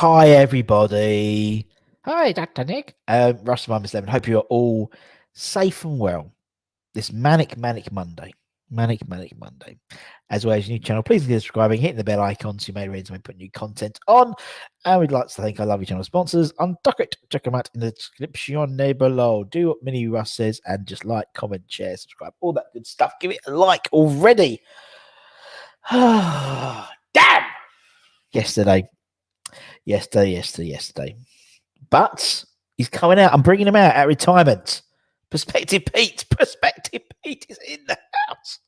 Hi, everybody. Hi, Dr. Nick. Russ Mum 11. Hope you're all safe and well. This Manic Monday. Manic Monday. As well as your new channel, please consider subscribing, hitting the bell icon so you may realize when we put new content on. And we'd like to thank our lovely channel sponsors, Untuck It. Check them out in the description below. Do what Mini Russ says and just like, comment, share, subscribe, all that good stuff. Give it a like already. Damn! Yesterday. But he's coming out. I'm bringing him out at retirement. Perspective Pete is in the house.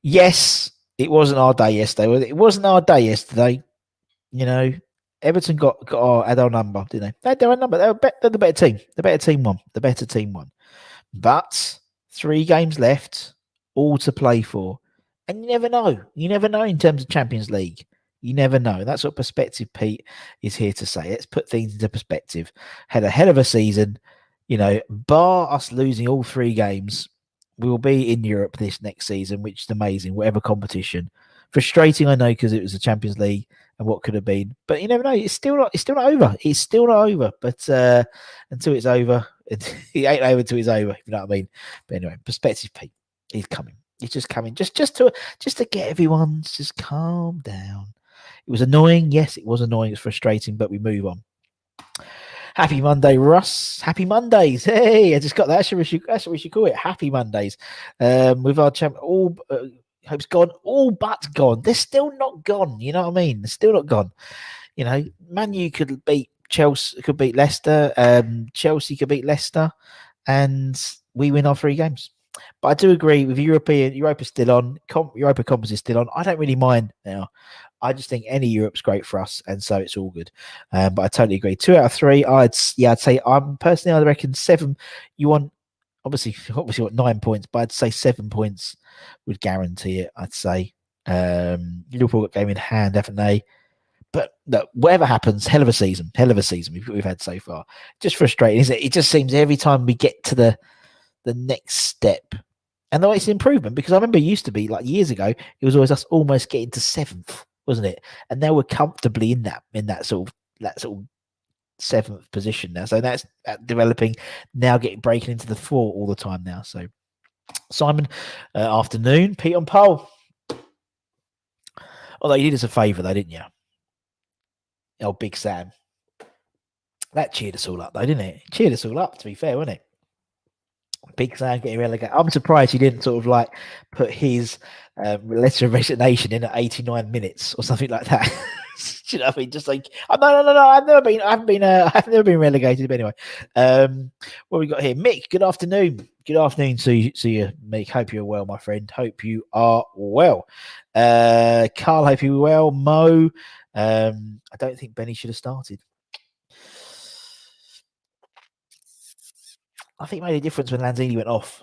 Yes, it wasn't our day yesterday. It wasn't our day yesterday. You know, Everton got our number, didn't they? They had their own number. They're the better team. The better team won. But 3 games left, all to play for. And you never know. You never know in terms of Champions League. You never know. That's what Perspective Pete is here to say. Let's put things into perspective. Had a hell of a season. You know, bar us losing all 3 games, we'll be in Europe this next season, which is amazing, whatever competition. Frustrating, I know, because it was the Champions League and what could have been. But you never know. It's still not over. It's still not over. But until it's over, it ain't over till it's over, if you know what I mean. But anyway, Perspective Pete, he's coming. He's just coming. Just to get everyone to just calm down. It was annoying. Yes, it was annoying. It's frustrating, but we move on. Happy Monday, Russ. Happy Mondays. Hey, I just got that. That's what we should call it. Happy Mondays. With our champ, hope's gone. All but gone. They're still not gone. You know what I mean? They're still not gone. You know, Man U could beat Chelsea, could beat Leicester. Chelsea could beat Leicester, and we win our 3 games. But I do agree with Europa's still on. Europa Conference is still on. I don't really mind now. I just think any Europe's great for us, and so it's all good. But I totally agree. 2 out of 3. I'd say I reckon 7. You want obviously want 9 points, but I'd say 7 points would guarantee it. I'd say Liverpool got game in hand, haven't they? But look, whatever happens, hell of a season we've had so far. Just frustrating, isn't it? It just seems every time we get to the next step. And though it's an improvement, because I remember it used to be like years ago, it was always us almost getting to 7th, wasn't it? And now we're comfortably in that sort of 7th position now. So that's developing, now breaking into the 4 all the time now. So Simon, afternoon, Pete on pole. Although you did us a favour though, didn't you? Oh, Big Sam. That cheered us all up though, didn't it? Cheered us all up, to be fair, wasn't it? Big Sam getting relegated. I'm surprised he didn't sort of like put his letter of resignation in at 89 minutes or something like that. Do you know what I mean? Just like, oh, no. I've never been relegated. But anyway, what we got here? Mick, good afternoon. Good afternoon to you, Mick. Hope you're well, my friend. Hope you are well. Carl, hope you're well. Mo, I don't think Benny should have started. I think it made a difference when Lanzini went off.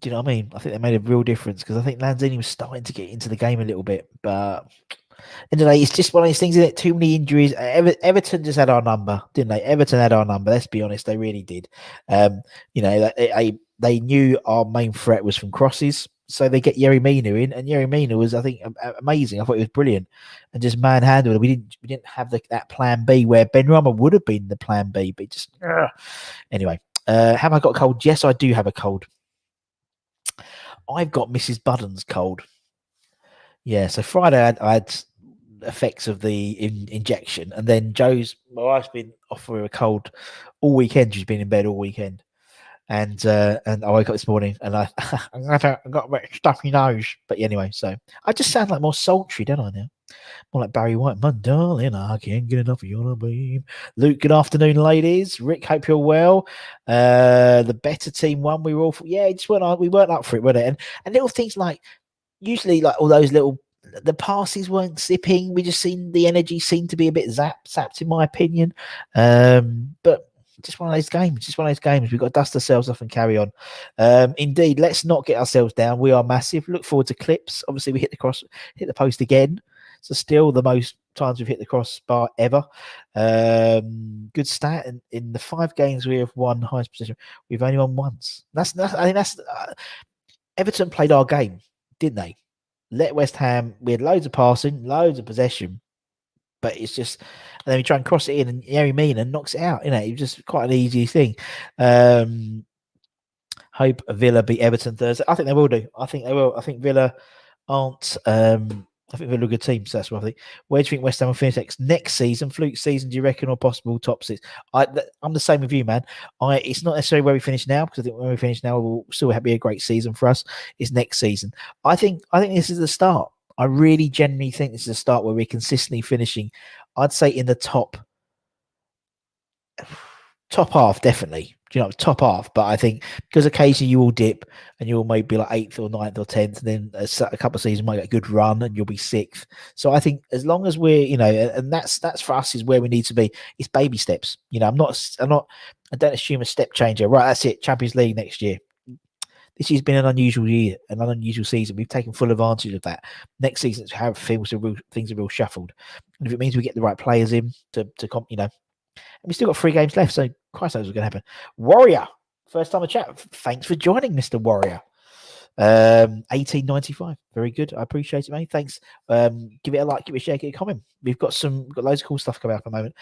Do you know what I mean? I think they made a real difference because I think Lanzini was starting to get into the game a little bit. But anyway, it's just one of these things, isn't it? Too many injuries. Everton just had our number, didn't they? Everton had our number. Let's be honest, they really did. You know, they knew our main threat was from crosses. So they get Yerry Mina in, and Yerry Mina was, I think, amazing. I thought he was brilliant, and just manhandled. We didn't have that plan B where Benrahma would have been the plan B, but just anyway. Have I got a cold? Yes, I do have a cold. I've got Mrs. Budden's cold. Yeah, so Friday I had effects of the injection, and then my wife's been off for a cold all weekend. She's been in bed all weekend, and I woke up this morning and I got a bit stuffy nose. But anyway, so I just sound like more sultry, don't I now? More like Barry White. My darling, I can't get enough of your babe. Luke, good afternoon, ladies. Rick, hope you're well. The better team won. We were all we weren't up for it, were they? And little things like usually like all those the passes weren't zipping. We just seen the energy seemed to be a bit zapped in my opinion. But just one of those games. We've got to dust ourselves off and carry on. Indeed, let's not get ourselves down. We are massive. Look forward to clips. Obviously, we hit the post again. So still the most times we've hit the crossbar ever. Good stat. In the 5 games we have won highest position, we've only won once. I think that's Everton played our game, didn't they? Let West Ham. We had loads of passing, loads of possession, but it's just, and then we try and cross it in, and Harry Mina knocks it out. It's just quite an easy thing. Hope Villa beat Everton Thursday. I think they will do. I think they will. I think Villa aren't. I think Villa are a good team, so that's what I think. Where do you think West Ham will finish next season? Fluke season, do you reckon, or possible top six? I'm the same with you, man. It's not necessarily where we finish now, because I think when we finish now, we'll still be a great season for us. It's next season. I think this is the start. I really genuinely think this is a start where we're consistently finishing. I'd say in the top half, definitely. Top half. But I think because occasionally you will dip and you'll maybe be like 8th or 9th or 10th, and then a couple of seasons might get a good run and you'll be 6th. So I think as long as we're, and that's for us is where we need to be. It's baby steps. I don't assume a step changer. Right, that's it. Champions League next year. This year's been an unusual year, an unusual season. We've taken full advantage of that. Next season, how it feels, things are real shuffled. And if it means we get the right players in to and we still got 3 games left, so Christ knows what's going to happen. Warrior, first time a chat. Thanks for joining, Mr. Warrior. 1895, very good. I appreciate it, mate. Thanks. Give it a like, give it a share, give it a comment. We've got loads of cool stuff coming up at the moment.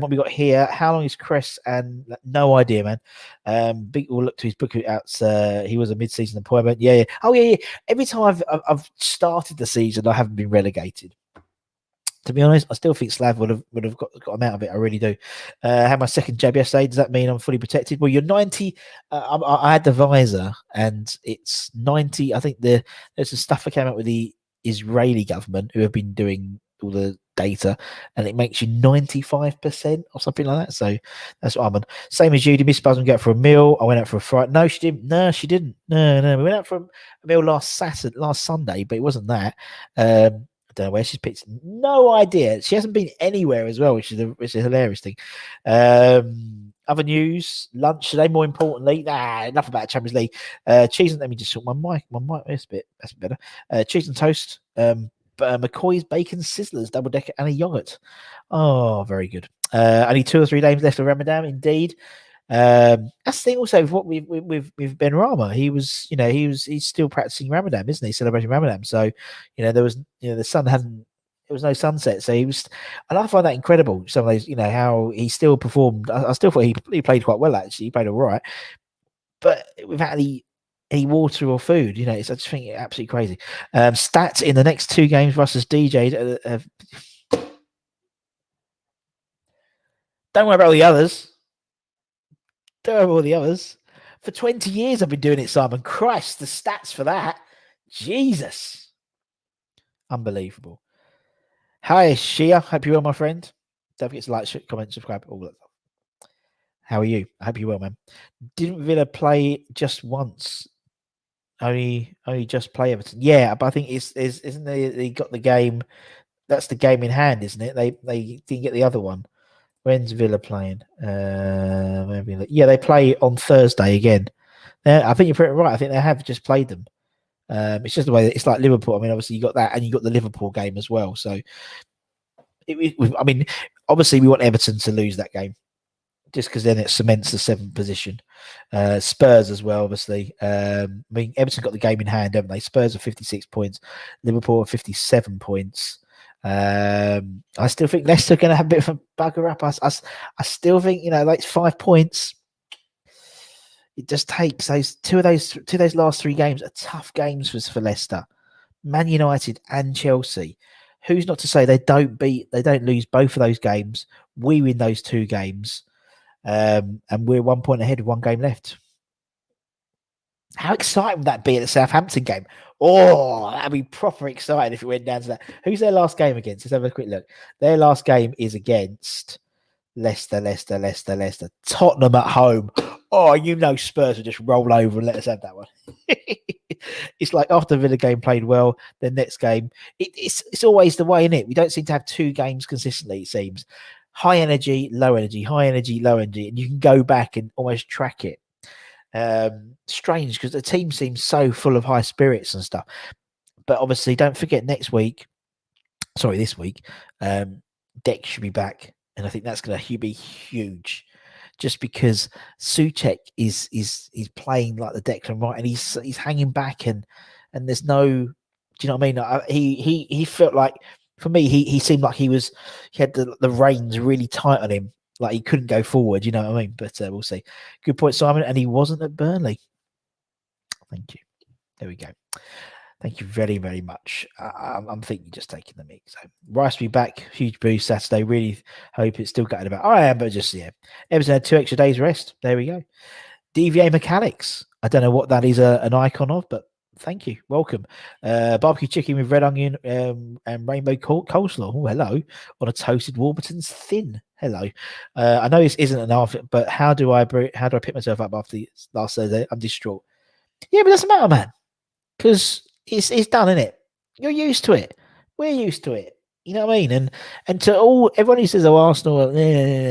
What we got here? How long is Cress? And no idea, man. Big will look to his book out. He was a mid-season appointment. Yeah. Oh yeah. Every time I've started the season, I haven't been relegated. To be honest, I still think Slav would have got him out of it. I really do. I had my second jab yesterday. Does that mean I'm fully protected? Well, you're 90. I had the visor, and it's 90. I think there's some stuff that came out with the Israeli government who have been doing all the data, and it makes you 95% or something like that. So that's what I'm on. Same as you. Did Miss Busman go out for a meal? I went out for a Friday. No, she didn't. No. We went out for a meal last Sunday, but it wasn't that. I don't know where she's picked. No idea. She hasn't been anywhere as well, which is a hilarious thing. Other news, lunch today. More importantly, enough about Champions League. Cheese and let me just sort my mic. That's a bit better. Cheese and toast. McCoy's bacon sizzlers, double decker, and a yogurt. Oh, very good. Only 2 or 3 days left of Ramadan, indeed. That's the thing also with what with Ben Rama. He's still practicing Ramadan, isn't he? Celebrating Ramadan. So, there was, the sun there was no sunset. So he was, and I find that incredible. Some of those, how he still performed. I still thought he played quite well, actually. He played all right. But without any water or food, I just think it's absolutely crazy. Stats in the next 2 games versus DJ. Don't worry about all the others. All the others. For 20 years I've been doing it, Simon. Christ, the stats for that. Jesus. Unbelievable. Hi, Shia. Hope you're well, my friend. Don't forget to like, comment, subscribe, all that stuff. How are you? I hope you're well, man. Didn't Villa play just once? Only just play Everton. Yeah, but I think isn't they got the game. That's the game in hand, isn't it? They didn't get the other one. When's Villa playing? They play on Thursday again. I think you're pretty right. I think they have just played them. It's just the way it's like Liverpool. I mean, obviously you got that, and you got the Liverpool game as well. So, obviously we want Everton to lose that game, just because then it cements the 7th position. Spurs as well, obviously. Everton got the game in hand, haven't they? Spurs are 56 points, Liverpool are 57 points. I still think Leicester are going to have a bit of a bugger up. I still think, like 5 points. It just takes those two of those last 3 games are tough games for Leicester, Man United and Chelsea. Who's not to say they don't lose both of those games? We win those 2 games, and we're 1 point ahead with 1 game left. How exciting would that be at the Southampton game? Oh, that'd be proper exciting if it went down to that. Who's their last game against? Let's have a quick look. Their last game is against Leicester. Tottenham at home. Oh, Spurs would just roll over and let us have that one. It's like after the Villa game played well, the next game, it's always the way, isn't it? We don't seem to have 2 games consistently, it seems. High energy, low energy, high energy, low energy, and you can go back and almost track it. Strange because the team seems so full of high spirits and stuff, but obviously don't forget this week Deck should be back, and I think that's going to be huge, just because Souček is playing like the Declan Rice, and he's hanging back, and there's no, do you know what I mean? He felt like For me, he seemed like he had the reins really tight on him, like he couldn't go forward. You know what I mean? But we'll see. Good point, Simon. And he wasn't at Burnley. Thank you. There we go. Thank you very, very much. I'm thinking just taking the mix. So Rice will be back. Huge boost Saturday. Really hope it's still gutted about. I am, but just Everton had 2 extra days rest. There we go. DVA Mechanics. I don't know what that is an icon of, but thank you. Welcome. Barbecue chicken with red onion and rainbow coleslaw. Oh, hello. On a toasted Warburton's thin. Hello. I know this isn't an after, but how do I pick myself up after last Thursday? I'm distraught. Yeah, but it doesn't matter, man. Because it's done, isn't it? You're used to it. We're used to it. You know what I mean? And to everyone who says, "Oh, Arsenal,"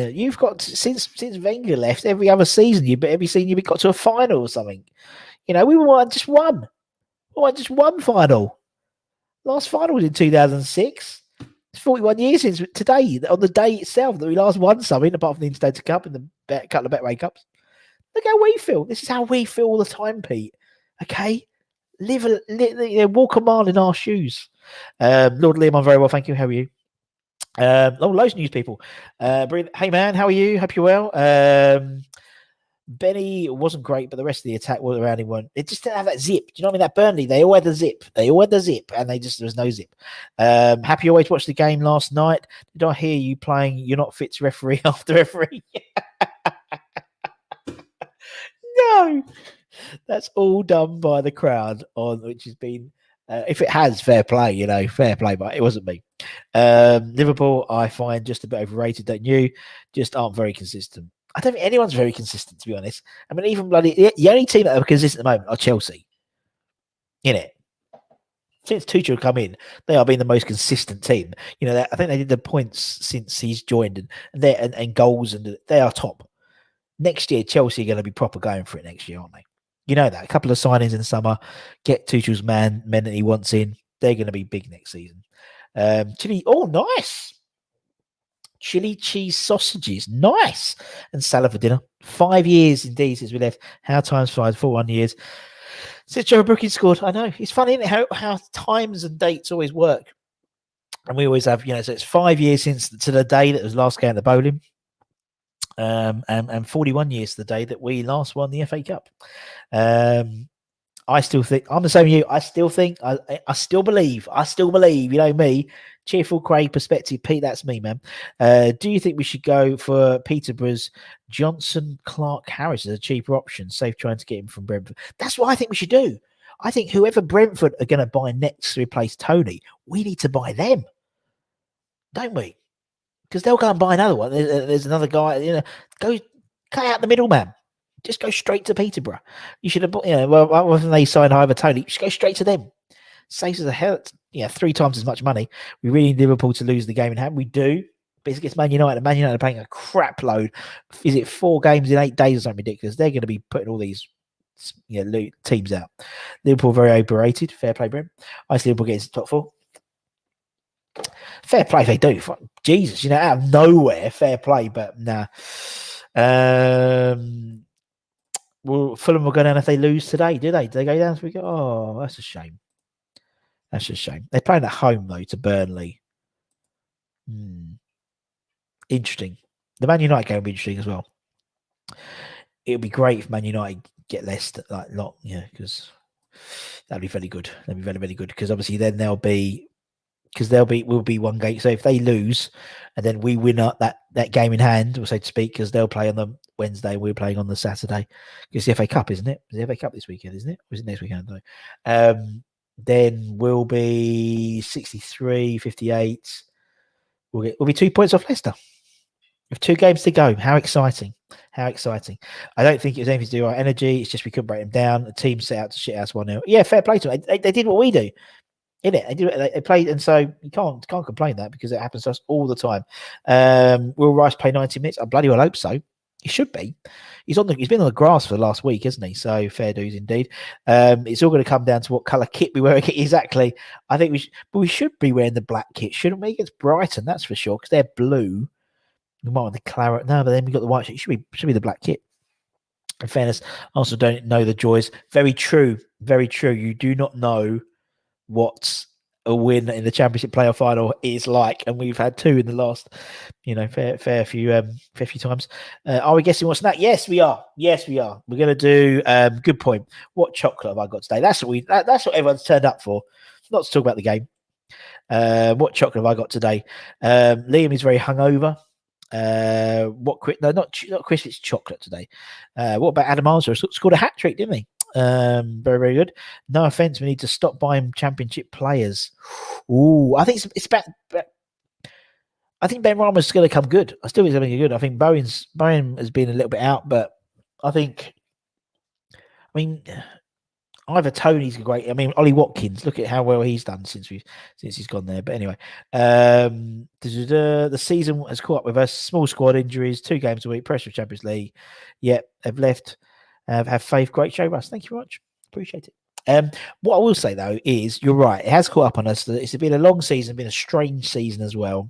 you've got since Wenger left, every other season you've got to a final or something. You know, we won just one. We won just one final. Last final was in 2006. It's 41 years since today, on the day itself, that we last won something, apart from the Intertoto Cup and the couple of Betway Cups. Look how we feel. This is how we feel all the time, Pete. Okay? Walk a mile in our shoes. Lord Liam, I'm very well, thank you. How are you? Loads of news people. Hey man, how are you? Hope you're well. Benny wasn't great, but the rest of the attack was around him weren't. It just didn't have that zip. Do you know what I mean? That Burnley, they all had the zip. And there was no zip. Happy you always watched the game last night. Did I hear you playing You're Not Fit to Referee after referee? No. That's all done by the crowd, which has been, if it has, fair play, fair play, but it wasn't me. Liverpool, I find just a bit overrated, don't you? Just aren't very consistent. I don't think anyone's very consistent, to be honest. I mean, even the only team that are consistent at the moment are Chelsea. Innit? Since Tuchel come in, they are being the most consistent team. I think they did the points since he's joined, and goals, and they are top. Next year, Chelsea are going to be proper going for it next year, aren't they? You know that. A couple of signings in the summer, get Tuchel's men that he wants in. They're going to be big next season. Chili, nice. Chili cheese sausages, nice. And salad for dinner. 5 years indeed since we left. How times flies, 41 years. Since Joe Brookins scored. I know. It's funny, isn't it, how times and dates always work. And we always have, so it's 5 years since to the day that was last game at the bowling. And 41 years to the day that we last won the FA Cup. I still think I'm the same as you. I still think I still believe. You know me, cheerful Craig perspective. Pete, that's me, man. Do you think we should go for Peterborough's Johnson Clark Harris as a cheaper option? Safe trying to get him from Brentford. That's what I think we should do. I think whoever Brentford are going to buy next to replace Tony, we need to buy them, don't we? Because they'll go and buy another one. There's another guy. Go cut out the middleman. Just go straight to Peterborough. You should have, rather than they sign Ivan Tony, just go straight to them. Saves us a hell, 3 times as much money. We really need Liverpool to lose the game in hand. We do, but it's against Man United. Man United are paying a crap load. Is it 4 games in 8 days or something ridiculous? They're going to be putting all these, teams out. Liverpool very overrated. Fair play, Brem. I see Liverpool getting to top 4. Fair play, they do. Jesus, out of nowhere, fair play, but nah. Well, Fulham will go down if they lose today, do they? Do they go down? So we go, oh, that's a shame. That's a shame. They're playing at home, though, to Burnley. Interesting. The Man United game will be interesting as well. It would be great if Man United get less, because that'd be very good. That'd be very, very good, because obviously then we'll be 1 game. So if they lose and then we win up that game in hand, so to speak, because they'll play on the Wednesday, we're playing on the Saturday. It's the FA Cup, isn't it? It's the FA Cup this weekend, isn't it? Or is it next weekend? No. Then we'll be 63, 58. We'll be 2 points off Leicester. With 2 games to go. How exciting. How exciting. I don't think it was anything to do with our energy. It's just we couldn't break them down. The team set out to shit us 1-0. Yeah, fair play to them. They did what we do. In it, they played, and so you can't complain that, because it happens to us all the time. Will Rice play 90 minutes? I bloody well hope so. He should be. He's been on the grass for the last week, hasn't he? So fair dues indeed. It's all going to come down to what colour kit we wear. Exactly. I think we should be wearing the black kit, shouldn't we? Against Brighton, that's for sure, because they're blue. We might want the claret. No, but then we got the white shirt. It should be the black kit. In fairness, I also don't know the joys. Very true. Very true. You do not know what a win in the Championship playoff final is like, and we've had 2 in the last, fair few times. Are we guessing what's next? Yes, we are. Yes, we are. We're going to do. Good point. What chocolate have I got today? That's what everyone's turned up for. Not to talk about the game. What chocolate have I got today? Liam is very hungover. Not Chris. It's chocolate today. What about Adam Armstrong? Scored a hat trick, didn't he? Very, very good. No offense, we need to stop buying Championship players. Ooh, I think it's about. I think Ben Rama's going to come good. I still think he's going to be good. I think Bowen has been a little bit out, but I mean, either Tony's great. I mean, Ollie Watkins. Look at how well he's done since he's gone there. But anyway, the season has caught up with us. Small squad injuries, 2 games a week, pressure of Champions League. Yep, they've left. Have faith. Great show, Russ. Thank you very much. Appreciate it. What I will say though is you're right. It has caught up on us. It's been a long season, been a strange season as well.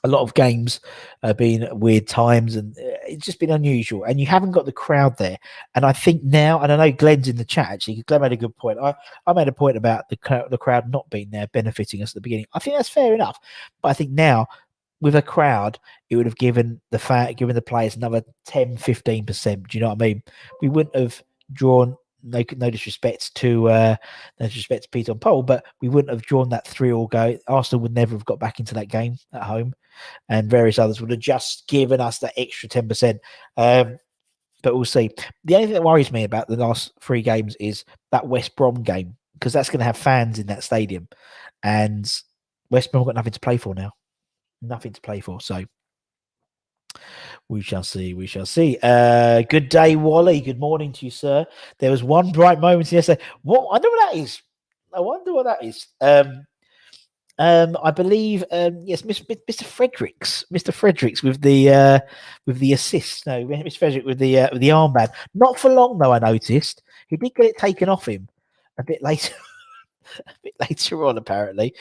A lot of games have been weird times, and it's just been unusual. And you haven't got the crowd there. And I think now, and I know Glenn's in the chat actually. Glenn made a good point. I made a point about the crowd not being there, benefiting us at the beginning. I think that's fair enough. But I think now, with a crowd, it would have given the players another 10, 15%. Do you know what I mean? We wouldn't have drawn. No disrespect to Peter and Paul, but we wouldn't have drawn that 3-3 go. Arsenal would never have got back into that game at home, and various others would have just given us that extra 10%. But we'll see. The only thing that worries me about the last 3 games is that West Brom game, because that's going to have fans in that stadium, and West Brom got nothing to play for now. Nothing to play for. So we shall see. Good day, Wally. Good morning to you, sir. There was one bright moment yesterday. What? I wonder what that is. I wonder what that is. I believe, yes, Mr. Fredericks. Mr. Fredericks with the assist. No, Mr. Frederick with the armband. Not for long though. I noticed he did get it taken off him a bit later. A bit later on, apparently.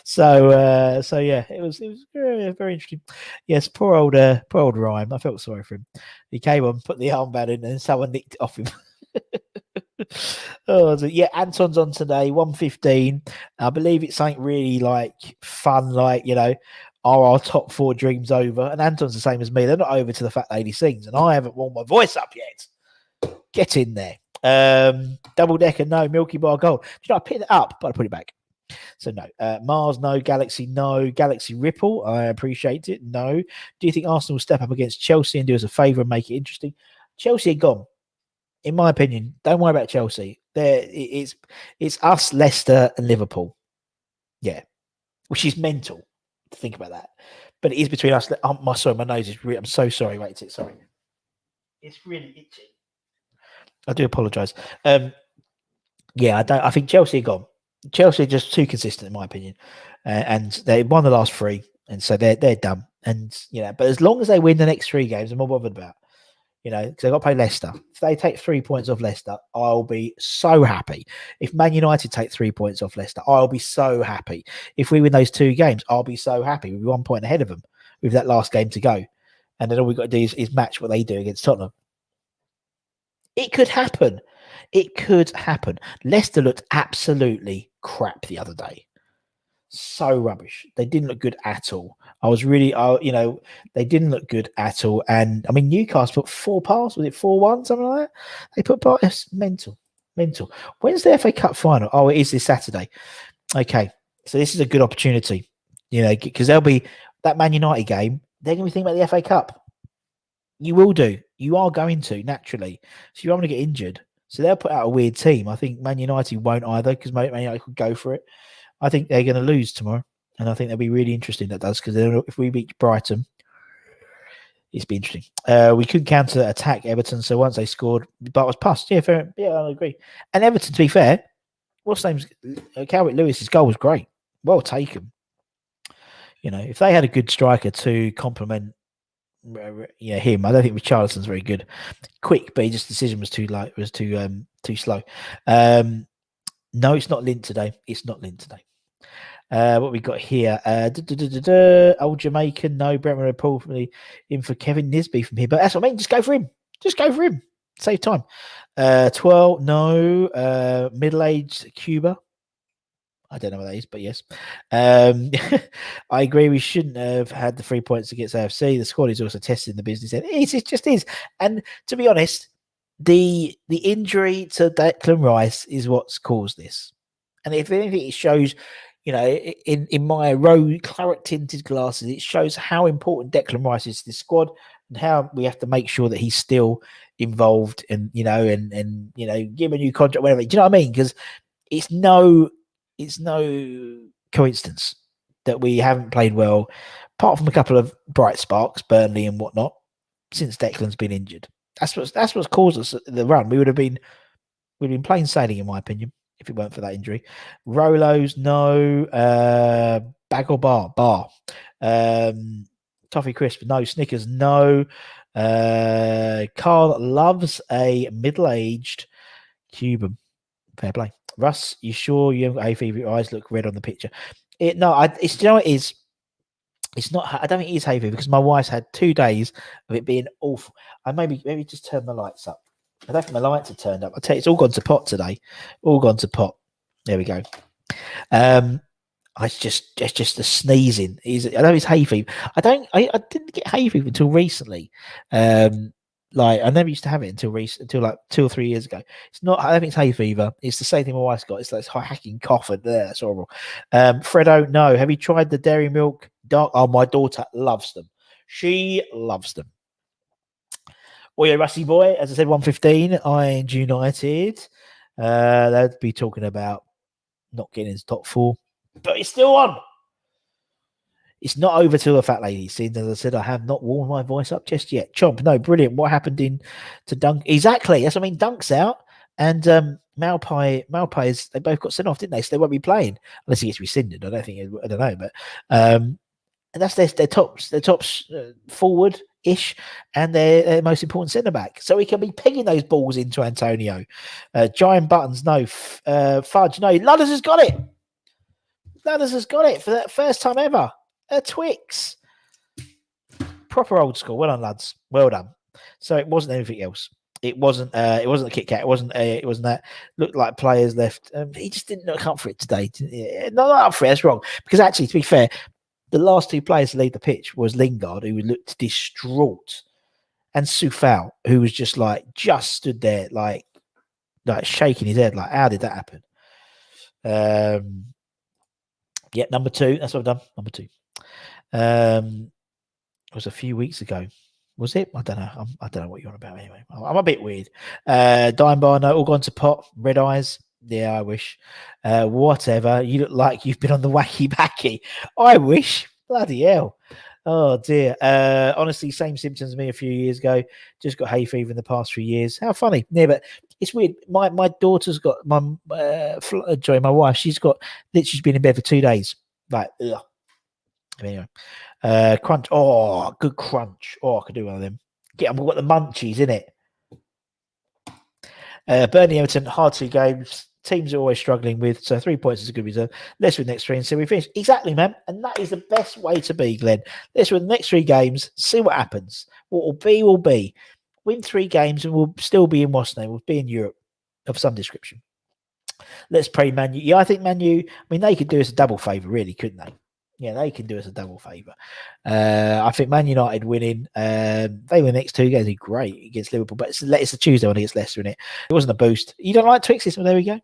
So yeah, it was very, very interesting. Yes, poor old Ryan. I felt sorry for him. He came on, put the armband in, and someone nicked it off him. Yeah, Anton's on today, 1:15. I believe it's something really like fun, like are our top 4 dreams over? And Anton's the same as me. They're not over to the Fat Lady Sings, and I haven't warmed my voice up yet. Get in there. Double decker, no. Milky Bar Gold. I picked it up, but I put it back. So no. Mars, no. Galaxy, no. Galaxy Ripple, I appreciate it. No. Do you think Arsenal will step up against Chelsea and do us a favour and make it interesting? Chelsea are gone. In my opinion, don't worry about Chelsea. It's us, Leicester, and Liverpool. Yeah, which is mental to think about that. But it is between us. Sorry, my nose is. I'm so sorry. Wait, sorry. It's really itchy. I do apologise. Yeah, I think Chelsea are gone. Chelsea are just too consistent, in my opinion, and they won the last 3, and so they're done. And but as long as they win the next 3 games, I'm not bothered about. Because they've got to play Leicester. If they take 3 points off Leicester, I'll be so happy. If Man United take 3 points off Leicester, I'll be so happy. If we win those 2 games, I'll be so happy. We'll be 1 point ahead of them with that last game to go. And then all we've got to do is match what they do against Tottenham. It could happen. It could happen. Leicester looked absolutely crap the other day. So rubbish. They didn't look good at all. I was really, they didn't look good at all. And I mean, Newcastle put 4 past. Was it 4-1, something like that? They put past. It's mental. When's the FA Cup final? Oh, it is this Saturday. Okay, so this is a good opportunity, because there'll be that Man United game. They're going to be thinking about the FA Cup. You will do. You are going to naturally. So you don't want to get injured. So they'll put out a weird team. I think Man United won't either, because Man United could go for it. I think they're going to lose tomorrow, and I think that'll be really interesting. That does, because if we beat Brighton, it's be interesting. We couldn't counter attack Everton, so once they scored, but was passed. Yeah, fair. Yeah, I agree. And Everton, to be fair, what's name's Calvert Lewis's goal was great, well taken. If they had a good striker to complement, him, I don't think Richarlison's very good. Quick, but his decision was too light. Was too slow. No, it's not Lint today. What we got here? Old Jamaican, no. Brentford Paul in for Kevin Nisbey from here, but that's what I mean. Just go for him. Save time. 12, no. Middle-aged Cuba. I don't know what that is, but yes. I agree. We shouldn't have had the 3 points against AFC. The squad is also testing the business. It just is. And to be honest, the injury to Declan Rice is what's caused this. And if anything, it shows, in my claret tinted glasses, it shows how important Declan Rice is to this squad and how we have to make sure that he's still involved and give him a new contract, whatever. Do you know what I mean? Because it's no coincidence that we haven't played well, apart from a couple of bright sparks, Burnley and whatnot, since Declan's been injured. That's what's caused us the run. We'd have been plain sailing, in my opinion, if it weren't for that injury. Rolos, no. Bag or bar. Toffee crisp, no. Snickers, no. Carl loves a middle-aged Cuban. Fair play. Russ, you sure you haven't got hay fever? Your eyes look red on the picture. It is. It's not. I don't think it is hay fever because my wife's had 2 days of it being awful. I maybe just turn the lights up. I don't think my lights are turned up. I tell you, it's all gone to pot today. All gone to pot. There we go. It's just the sneezing. I know it's hay fever. I didn't get hay fever until recently. I never used to have it until like 2 or 3 years ago. It's not. I don't think it's hay fever. It's the same thing my wife's got. It's like this hacking cough and there. It's horrible. Fredo, no. Have you tried the dairy milk dark? Oh, my daughter loves them. She loves them. Oh yeah, Rusty boy. As I said, 115. Iron United. They'd be talking about not getting into top 4, but it's still on. It's not over till the fat lady sings. As I said, I have not worn my voice up just yet. Chomp, no, brilliant. What happened to Dunk? Exactly. That's what I mean. Dunk's out, and Malpai they both got sent off, didn't they? So they won't be playing unless he gets rescinded. I don't know, but and that's their tops forward-ish, and their most important centre back. So he can be pinging those balls into Antonio. Giant buttons, no. Fudge, no. Ludders has got it. Ludders has got it for that first time ever. A Twix. Proper old school. Well done, lads. Well done. So it wasn't anything else. It wasn't a Kit Kat. It wasn't that. Looked like players left. He just didn't look up for it today. Not up for it. That's wrong. Because actually, to be fair, the last 2 players to lead the pitch was Lingard, who looked distraught, and Soufal, who was just stood there like shaking his head. Like, how did that happen? Yeah, number 2. That's what I've done. Number 2. It was a few weeks ago. Was it? I don't know. I don't know what you're on about anyway. I'm a bit weird. Dime bar, no, all gone to pot. Red eyes. Yeah, I wish. Whatever. You look like you've been on the wacky backy. I wish. Bloody hell. Oh dear. Honestly, same symptoms as me a few years ago. Just got hay fever in the past 3 years. How funny. Yeah, but it's weird. My daughter's got my wife. She's been in bed for 2 days. Like, ugh. Anyway, crunch. Oh, good crunch. Oh, I could do one of them. We've got the munchies in it. Burnley Everton, hard 2 games. Teams are always struggling with, so 3 points is a good result. Let's win the next 3 and see we finish. Exactly, man. And that is the best way to be, Glenn. Let's win the next 3 games, see what happens. What will be, will be. Win 3 games and we'll still be in what's name. We'll be in Europe of some description. Let's pray Man U. Yeah, I think Man U, they could do us a double favour, really, couldn't they? Yeah, they can do us a double favour. I think Man United winning. They win the next 2 games. They're great against Liverpool, but it's a Tuesday one against Leicester, innit? It wasn't a boost. You don't like Twixes? Well, there we go.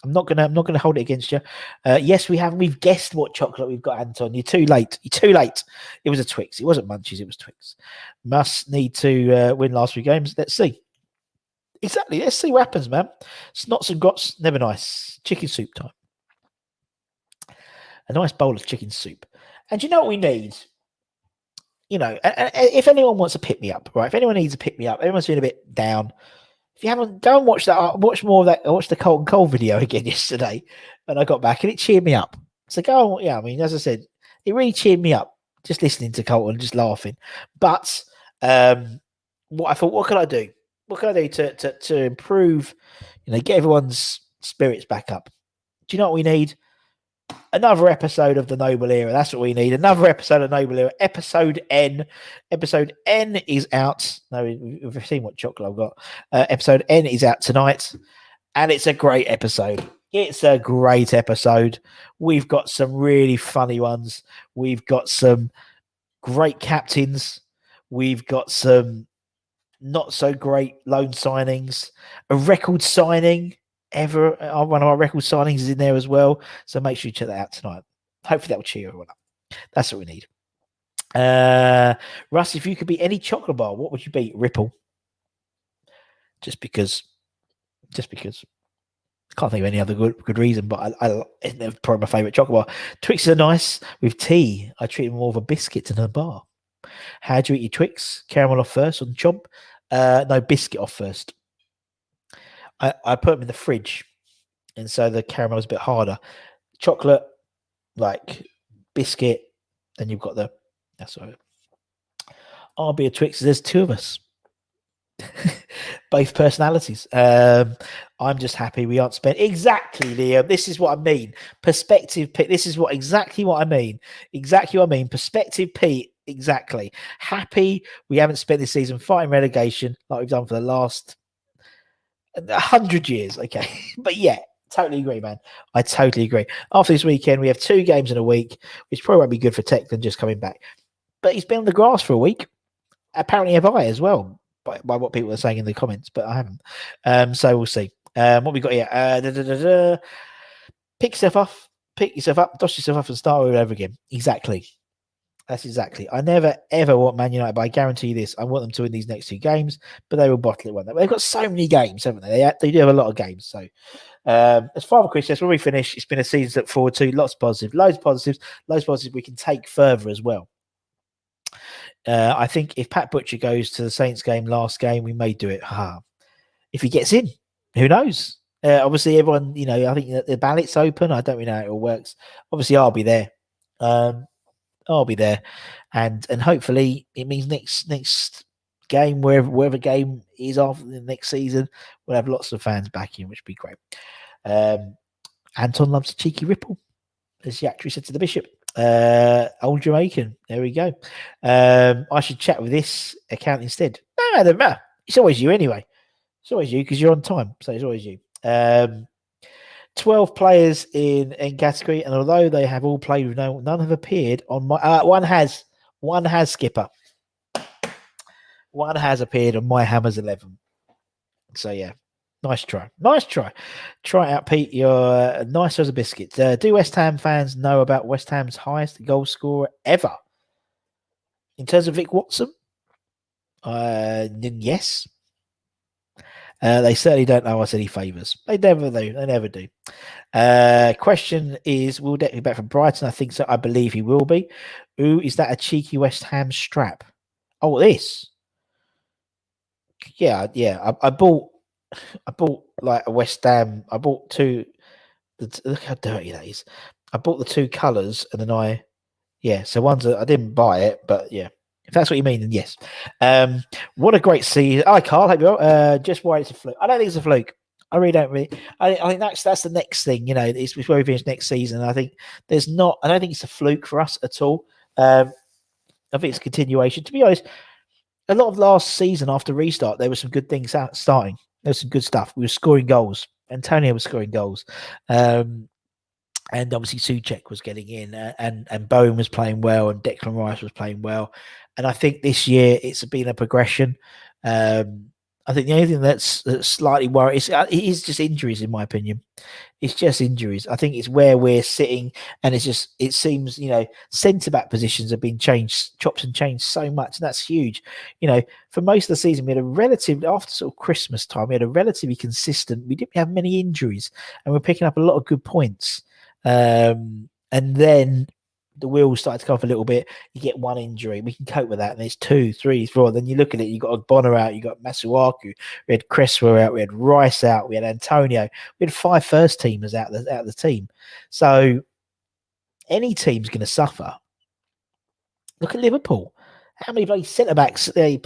I'm not gonna hold it against you. Yes, we've guessed what chocolate we've got, Anton. You're too late. It was a Twix. It wasn't Munchies. It was Twix. Must need to win last 3 games. Let's see. Exactly. Let's see what happens, man. Snots and grots, never nice. Chicken soup time. A nice bowl of chicken soup. And you know what we need? If anyone wants a pick-me-up, right? If anyone needs a pick-me-up, everyone's feeling a bit down. If you haven't, go and watch that. Watch more of that. I watched the Cold and Cold video again yesterday when I got back, and it cheered me up. So go on. Yeah, as I said, it really cheered me up just listening to Colton and just laughing. But what I thought, what can I do? What can I do to improve? Get everyone's spirits back up. Do you know what we need? Another episode of the Noble Era. That's what we need. Another episode of Noble Era. Episode N. Episode N is out. No, we've seen what chocolate I've got. Episode N is out tonight. And it's a great episode. It's a great episode. We've got some really funny ones. We've got some great captains. We've got some not so great loan signings. A record signing one of our record signings is in there as well. So make sure you check that out tonight. Hopefully that will cheer everyone up. That's what we need. Russ, if you could be any chocolate bar, what would you be? Ripple. Just because. Can't think of any other good reason, but it's probably my favourite chocolate bar. Twix are nice with tea. I treat them more of a biscuit than a bar. How do you eat your Twix? Caramel off first on chomp? No, biscuit off first. I put them in the fridge, and so the caramel is a bit harder. Chocolate, like biscuit, then you've got the. That's right. I'll be a Twix. There's two of us. Both personalities. I'm just happy we aren't spent exactly, Liam. This is what I mean. Perspective Pete. This is exactly what I mean. Exactly what I mean. Perspective Pete. Exactly. Happy we haven't spent this season fighting relegation like we've done for the last 100 years. Okay, but yeah, totally agree, man. I totally agree. After this weekend, we have 2 games in a week, which probably won't be good for Tech just coming back. But he's been on the grass for a week. Apparently, have I as well. By what people are saying in the comments, but I haven't. So we'll see. What we got here? Pick yourself up, dust yourself up, and start all over again. Exactly. That's exactly. I never ever want Man United, but I guarantee you this: I want them to win these next 2 games, but they will bottle it one day. They've got so many games, haven't they? They do have a lot of games. So, as Father Chris says, when we finish, it's been a season to look forward to. Lots of positives, loads of positives we can take further as well. I think if Pat Butcher goes to the Saints game last game, we may do it. If he gets in, who knows? Obviously, everyone, I think the ballot's open. I don't really know how it all works. Obviously, I'll be there. I'll be there, and hopefully it means next game, wherever game is after the next season, we'll have lots of fans back in, which would be great. Anton loves a cheeky ripple, as he actually said to the bishop. Old Jamaican. There we go. I should chat with this account instead. No, doesn't matter. It's always you anyway. It's always you because you're on time, so it's always you. 12 players in category, and although they have all played with none have appeared on my. One has Skipper. One has appeared on my Hammers 11. So yeah. Nice try. Try it out, Pete. You're nice as a biscuit. Do West Ham fans know about West Ham's highest goal scorer ever? In terms of Vic Watson? Yes. They certainly don't know us any favours. They never do. Question is, will Deck be back from Brighton? I think so. I believe he will be. Ooh, is that a cheeky West Ham strap? Oh, this. Yeah. I bought like a West Ham. I bought 2. Look how dirty that is. I bought the 2 colours, and then so one's I didn't buy it, but yeah, if that's what you mean, then yes. What a great season. Hi, Carl. Hope you're well. Just worried it's a fluke. I don't think it's a fluke. I really don't. I think that's the next thing. It's where we finish next season. I think I don't think it's a fluke for us at all. I think it's a continuation. To be honest, a lot of last season after restart, there were some good things starting. There was some good stuff. We were scoring goals. Antonio was scoring goals. And obviously Souček was getting in, and Bowen was playing well, and Declan Rice was playing well. And I think this year it's been a progression. I think the only thing that's slightly worrying is just injuries, in my opinion. It's just injuries. I think it's where we're sitting, and it seems, centre-back positions have been chopped and changed so much, and that's huge. For most of the season, we had after sort of Christmas time, we had a relatively consistent, we didn't have many injuries, and we're picking up a lot of good points. And then the wheels started to come off a little bit. You get one injury, we can cope with that. And there's 2, 3, 4. Then you look at it, you got Bonner out, you got Masuaku, we had Cresswell out, we had Rice out, we had Antonio, we had 5 first teamers out of the team. So any team's going to suffer. Look at Liverpool. How many bloody centre backs they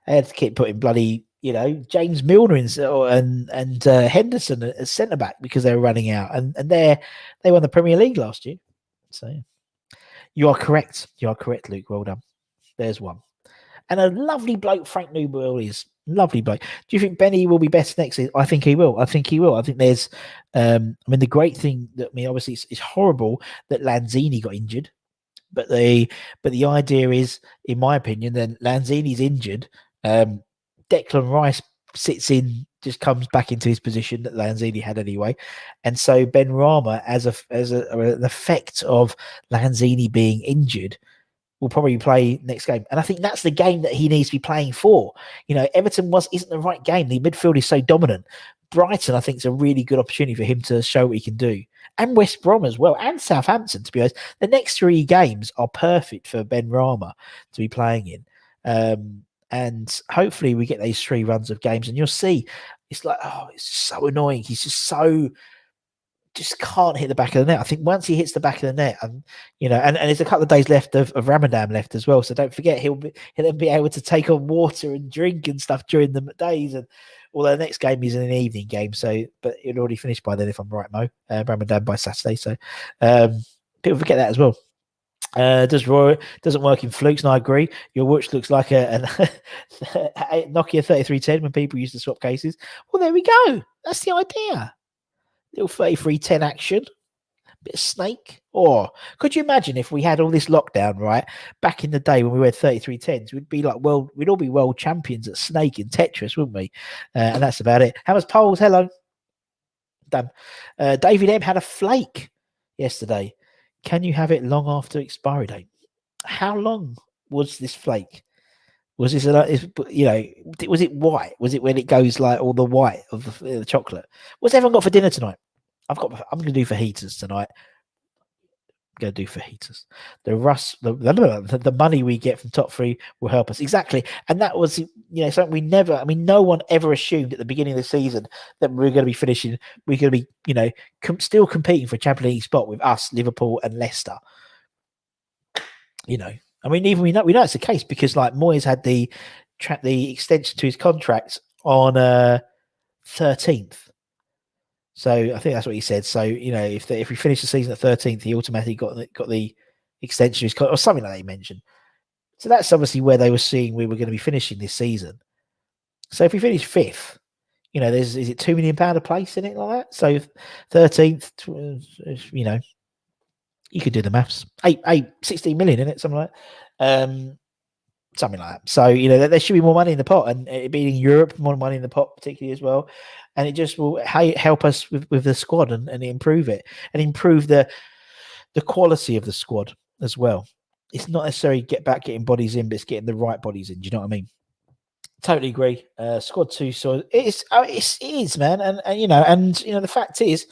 had to keep putting bloody, James Milner and Henderson as centre back because they were running out, and they won the Premier League last year. So you are correct. Luke. Well done. There's one. And a lovely bloke, Frank Newell, is Lovely bloke. Do you think Benny will be better next season? I think he will. I think he will. I think there's, I mean, the great thing that, I mean, obviously it's horrible that Lanzini got injured, but the idea is, in my opinion, then Lanzini's injured. Declan Rice sits in, just comes back into his position that Lanzini had anyway, and so Ben Rama, an effect of Lanzini being injured, will probably play next game. And I think that's the game that he needs to be playing for. You know, Everton isn't the right game. The midfield is so dominant. Brighton, I think, is a really good opportunity for him to show what he can do. And West Brom as well, and Southampton, to be honest. The next 3 games are perfect for Ben Rama to be playing in. And hopefully we get these 3 runs of games, and you'll see it's like, oh, it's so annoying. He's just can't hit the back of the net. I think once he hits the back of the net, and and there's a couple of days left of Ramadan left as well. So don't forget he'll then be able to take on water and drink and stuff during the days. And although the next game is an evening game, but it'll already finished by then if I'm right, Mo. Ramadan by Saturday, so people forget that as well. Doesn't work in flukes, and I agree. Your watch looks like a Nokia 3310 when people used to swap cases. Well, there we go. That's the idea. Little 3310 action, bit of Snake. Or could you imagine if we had all this lockdown, right? Back in the day when we had 3310s, we'd be like, we'd all be world champions at Snake and Tetris, wouldn't we? And that's about it. How much polls? Hello. Done. David M had a flake yesterday. Can you have it long after expiry date? How long was this flake? Was this, was it white? Was it when it goes like all the white of the chocolate? What's everyone got for dinner tonight? I'm going to do fajitas tonight. I'm going to do fajitas. The money we get from top 3 will help us. Exactly. And that was, something no one ever assumed at the beginning of the season that we were going to be finishing, we're going to be, still competing for a Champions League spot with us, Liverpool and Leicester. I mean, even we know it's the case because like Moyes had the extension to his contract on 13th. So I think that's what he said. So if we finish the season at 13th, he automatically got the extension to his contract or something like that he mentioned. So that's obviously where they were seeing we were going to be finishing this season. So if we finish 5th, is it £2 million a place in it like that? So 13th, you could do the maths. 16 million in it, something like that. Something like that. So, there should be more money in the pot, and it being in Europe, more money in the pot, particularly as well. And it just will help us with the squad and improve it and improve the quality of the squad as well. It's not necessarily getting bodies in, but it's getting the right bodies in. Do you know what I mean? Totally agree. Squad 2, so it is, man. And the fact is,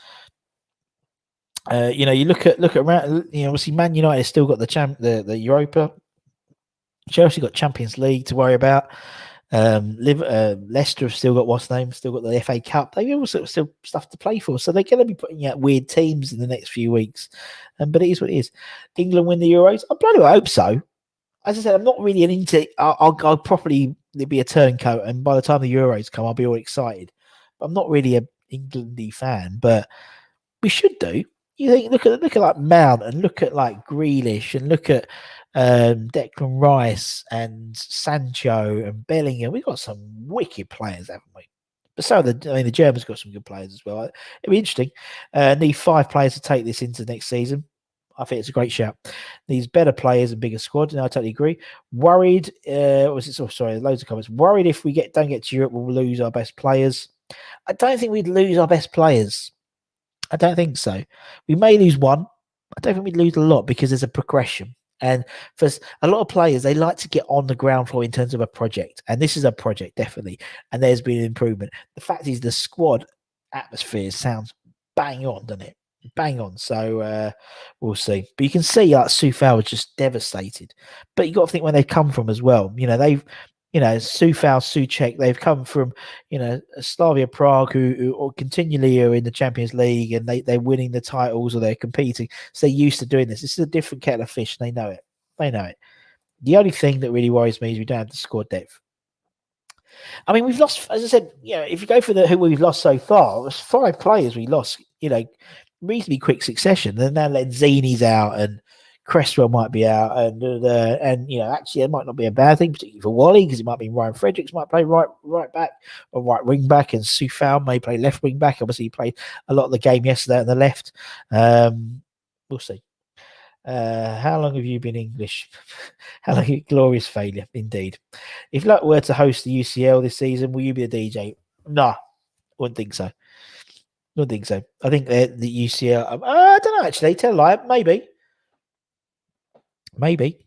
you look at around. Obviously, Man United has still got the Europa. Chelsea got Champions League to worry about. Leicester have still got still got the FA Cup. They've also still stuff to play for, so they're going to be putting out weird teams in the next few weeks. But it is what it is. England win the Euros. I bloody well hope so. As I said, I'm not really into. I'll probably be a turncoat, and by the time the Euros come, I'll be all excited. But I'm not really a Englandy fan, but we should do. You think look at like Mount and look at like Grealish and look at Declan Rice and Sancho and Bellingham. We've got some wicked players, haven't we? But so the Germans got some good players as well. It'll be interesting. Need 5 players to take this into next season. I think it's a great shout. Needs better players and bigger squad. And I totally agree. Worried. Loads of comments. Worried if we don't get to Europe, we'll lose our best players. I don't think we'd lose our best players. I don't think so. We may lose one. I don't think we'd lose a lot because there's a progression. And for a lot of players, they like to get on the ground floor in terms of a project. And this is a project, definitely. And there's been an improvement. The fact is the squad atmosphere sounds bang on, doesn't it? Bang on. So we'll see. But you can see like Soufal was just devastated. But you got to think where they come from as well. They've Soufal, Souček, they've come from, Slavia Prague, who continually are in the Champions League and they're winning the titles or they're competing. So they're used to doing this. This is a different kettle of fish. They know it. The only thing that really worries me is we don't have the squad depth. I mean, we've lost, as I said, if you go for who we've lost so far, there's 5 players we lost, reasonably quick succession. And now Lanzini's out and Cresswell might be out, and actually it might not be a bad thing, particularly for Wally, because it might mean Ryan Fredericks might play right back or right wing back, and Soufal may play left wing back. Obviously, he played a lot of the game yesterday on the left. We'll see. How long have you been English? How long? Glorious failure, indeed. If Luck were to host the UCL this season, will you be a DJ? Nah, wouldn't think so. Don't think so. I think the UCL. I don't know. Actually, tell a lie. Maybe.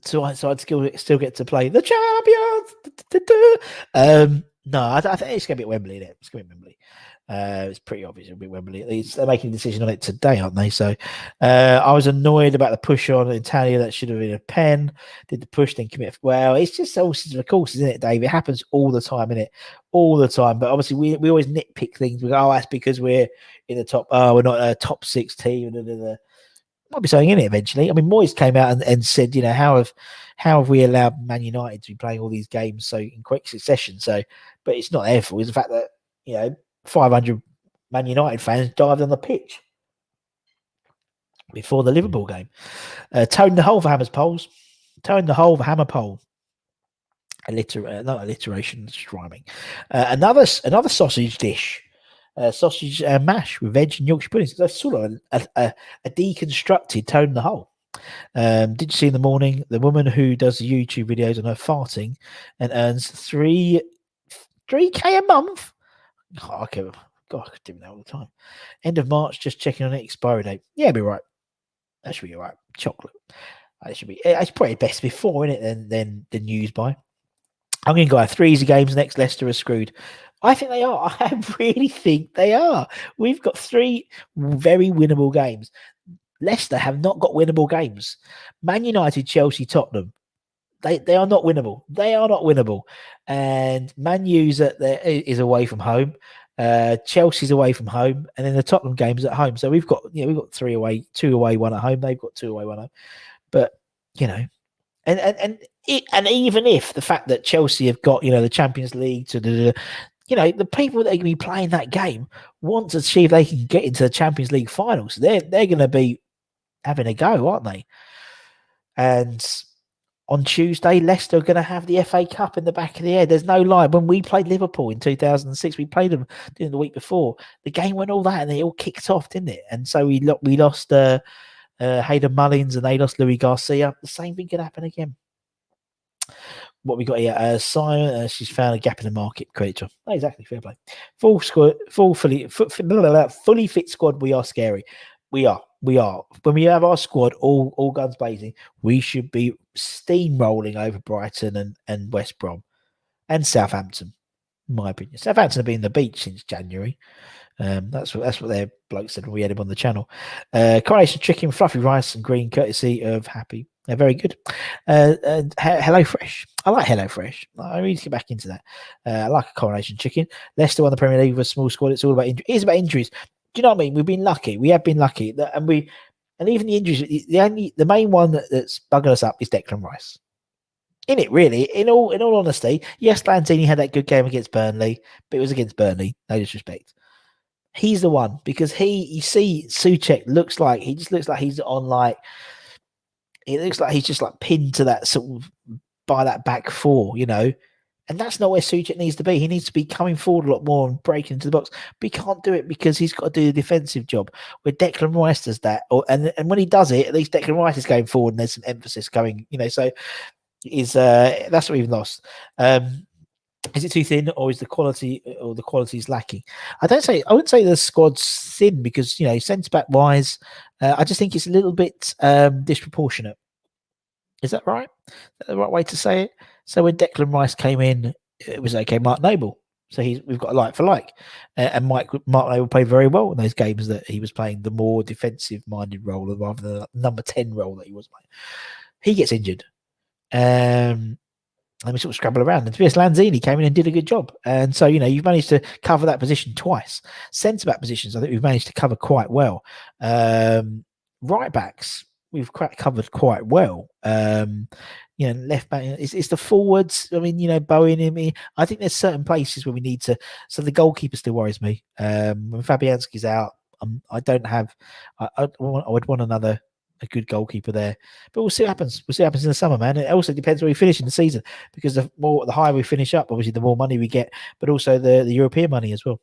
So I'd still get to play the champions. No, I think it's going to be at Wembley. Isn't it? It's going to be Wembley. It's pretty obvious it'll be Wembley. At least they're making a decision on it today, aren't they? So I was annoyed about the push on Italia. That should have been a pen. Did the push, then commit. Well, it's just horses for courses, isn't it, Dave? It happens all the time, isn't it? All the time. But obviously, we always nitpick things. We go, that's because we're in the top. We're not a top 6 team. Might be something in it eventually. I mean, Moyes came out and said, how have we allowed Man United to be playing all these games so in quick succession? So, but it's not their fault. It's the fact that 500 Man United fans dived on the pitch before the Liverpool game. Tone the hole for Hammer's polls. Tone the hole for Hammer poll. Not alliteration, it's rhyming. Another sausage dish. Sausage mash with veg and Yorkshire pudding. So that's sort of a deconstructed Tone the hole. Did you see in the morning the woman who does the YouTube videos on her farting and earns 3K a month? Oh, okay. God, I could do that all the time. End of March, just checking on it. Expiry date. Yeah, it'll be right. That should be all right. Chocolate. That should be. It's probably best before, isn't it? Than news by. I'm going to go 3 easy games next. Leicester are screwed. I think they are. I really think they are. We've got 3 very winnable games. Leicester have not got winnable games. Man United, Chelsea, Tottenham. They are not winnable. They are not winnable. And Man U's is away from home. Chelsea's away from home, and then the Tottenham game's at home. So we've got 3 away, 2 away, 1 at home. They've got 2 away, 1 at home. But and even if the fact that Chelsea have got the Champions League the people that are going to be playing that game want to see if they can get into the Champions League finals. They're going to be having a go, aren't they? And on Tuesday, Leicester are going to have the FA Cup in the back of the head. There's no lie. When we played Liverpool in 2006, we played them the week before. The game went all that, and they all kicked off, didn't it? And so we lost Hayden Mullins, and they lost Louis Garcia. The same thing could happen again. What we got here? Simon, she's found a gap in the market. Credit to her. Oh, exactly, fair play. Fully fit squad. We are scary. We are. When we have our squad all guns blazing, we should be steamrolling over Brighton and West Brom and Southampton. In my opinion, Southampton have been on the beach since January. That's what their bloke said when we had him on the channel. Coronation chicken, fluffy rice, and green, courtesy of Happy. They're very good. Hello Fresh. I like Hello Fresh. I need to get back into that. I like a coronation chicken. Leicester won the Premier League with a small squad. It's all about injuries. It is about injuries. Do you know what I mean? We've been lucky. We have been lucky, and even the injuries. The main one that's bugging us up is Declan Rice. In it, really. In all honesty, yes, Lanzini had that good game against Burnley, but it was against Burnley. No disrespect. He's the one because you see, Souček looks like he's on like. It looks like he's just like pinned to that sort of by that back 4, and that's not where Souček needs to be. He needs to be coming forward a lot more and breaking into the box. But he can't do it because he's got to do the defensive job. Where Declan Rice does that, and when he does it, at least Declan Rice is going forward and there's some emphasis going. So that's what we've lost. Is it too thin, or is the quality lacking? I wouldn't say the squad's thin because centre back wise, I just think it's a little bit disproportionate. Is that right? Is that the right way to say it? So when Declan Rice came in, it was okay. Mark Noble, so we've got a like for like, and Mark Noble played very well in those games that he was playing the more defensive-minded role rather than the number 10 role that he was playing. He gets injured. Let me sort of scrabble around. And Tobias Lanzini came in and did a good job. And so, you've managed to cover that position twice. Centre-back positions, I think we've managed to cover quite well. Right-backs, we've covered quite well. Left back, it's the forwards. I mean, Bowen, I think there's certain places where we need to. So the goalkeeper still worries me. When Fabianski's out, I don't have. I would want another a good goalkeeper there. But we'll see what happens. We'll see what happens in the summer, man. It also depends where we finish in the season, because the higher we finish up, obviously the more money we get, but also the European money as well.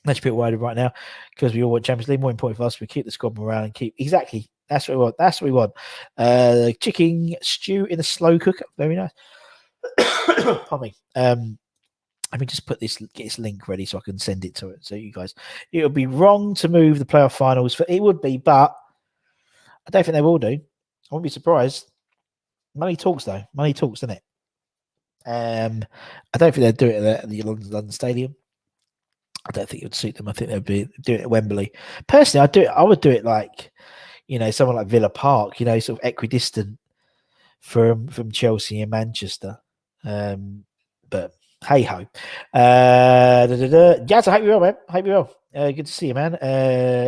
That's a bit worried right now because we all want Champions League. More important for us, we keep the squad morale and keep exactly. That's what we want. That's what we want. Chicken stew in a slow cooker. Very nice. Pardon me. Let me just get this link ready so I can send it to it. So you guys, it would be wrong to move the playoff finals it would be, but I don't think they will do. I wouldn't be surprised. Money talks, though. Money talks, doesn't it? I don't think they'd do it at the London Stadium. I don't think it would suit them. I think they'd do it at Wembley. Personally, I would do it like, someone like Villa Park, sort of equidistant from Chelsea and Manchester. But hey ho. Jazz, I hope you're well, man. I hope you're well. Good to see you, man.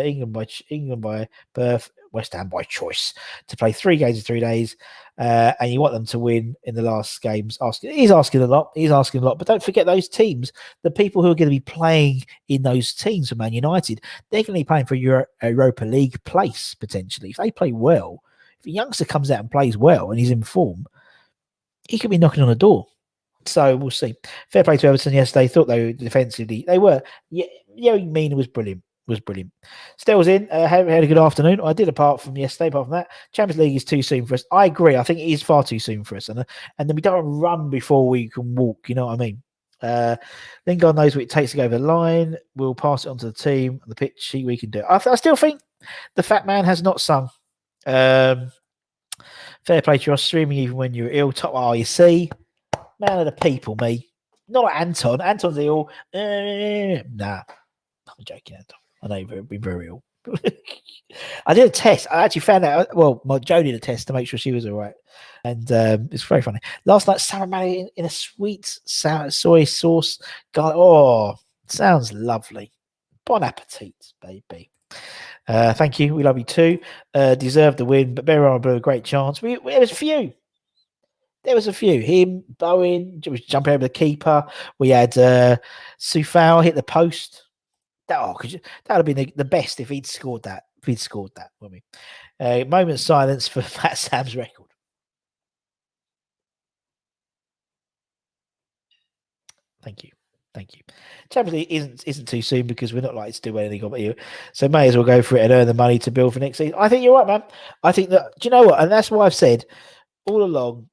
England by birth, West Ham by choice, to play 3 games in 3 days. And you want them to win in the last games. He's asking a lot, but don't forget those teams, the people who are going to be playing in those teams for Man United, they're going to be playing for Europa League place, potentially. If they play well, if a youngster comes out and plays well and he's in form, he could be knocking on the door. So we'll see. Fair play to Everton yesterday. Thought they were defensively, they were. Yeah, Mina was brilliant. Stell's in. Had a good afternoon. I did apart from yesterday. Apart from that, Champions League is too soon for us. I agree. I think it is far too soon for us, and then we don't run before we can walk. You know what I mean? Then God knows what it takes to go over the line. We'll pass it on to the team on the pitch. See what we can do. I still think the fat man has not sung. Fair play to you. Streaming even when you're ill. Top. Oh, you see, man of the people, me. Not like Anton. Anton's ill. Nah, I'm joking, Anton. I know you've been very ill. I did a test. I actually found out. Well, Jo did a test to make sure she was all right, and it's very funny. Last night, salmon in a sweet soy sauce. God, sounds lovely. Bon appetit, baby. Thank you. We love you too. Deserved the win, but Barry blew a great chance. There was a few. Him, Bowen, jumping over the keeper. We had Sufal hit the post. That would have been the best if he'd scored that. Wouldn't we? Moment of silence for Fat Sam's record. Thank you. Champions League isn't too soon because we're not likely to do anything about you. So may as well go for it and earn the money to build for next season. I think you're right, man. I think that, do you know what? And that's why I've said all along,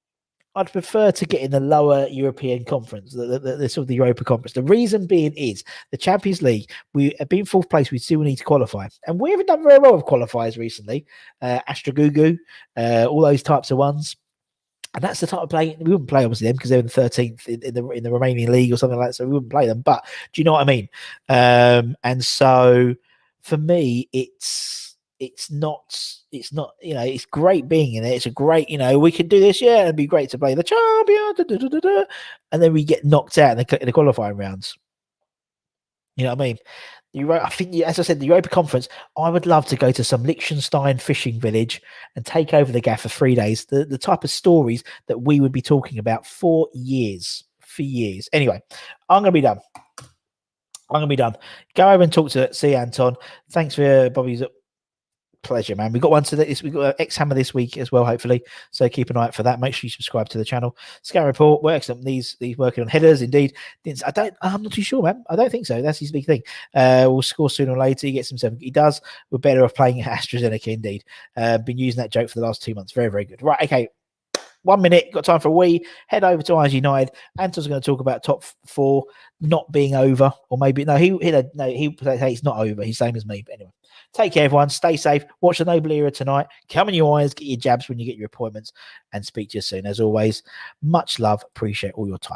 I'd prefer to get in the lower European conference, the sort of the Europa conference. The reason being is the Champions League, we have been 4th place, we still need to qualify. And we haven't done very well with qualifiers recently. Astragugu, all those types of ones. And that's the type of play we wouldn't play obviously them because they're in the 13th in the Romanian league or something like that. So we wouldn't play them. But do you know what I mean? And so for me, it's not, it's great being in it. It's a great, we can do this. Yeah. It'd be great to play the champion. And then we get knocked out in the qualifying rounds. You know what I mean? I think, as I said, the Europa Conference, I would love to go to some Liechtenstein fishing village and take over the gaff for 3 days. The type of stories that we would be talking about for years. Anyway, I'm going to be done. Go over and talk to see Anton. Thanks for Bobby's pleasure, man. We've got one today. We've got X-Hammer this week as well, hopefully. So keep an eye out for that. Make sure you subscribe to the channel. Scout Report works on these working on headers, indeed. I'm not too sure, man. I don't think so. That's his big thing. We'll score sooner or later. He gets himself. He does. We're better off playing AstraZeneca, indeed. Been using that joke for the last 2 months. Very, very good. Right, okay. 1 minute, got time for a wee. Head over to Eyes United. Anton's going to talk about top 4 not being over, or maybe he say it's not over. He's same as me, but anyway. Take care, everyone. Stay safe. Watch the Noble Era tonight. Come in your eyes. Get your jabs when you get your appointments, and speak to you soon. As always, much love. Appreciate all your time.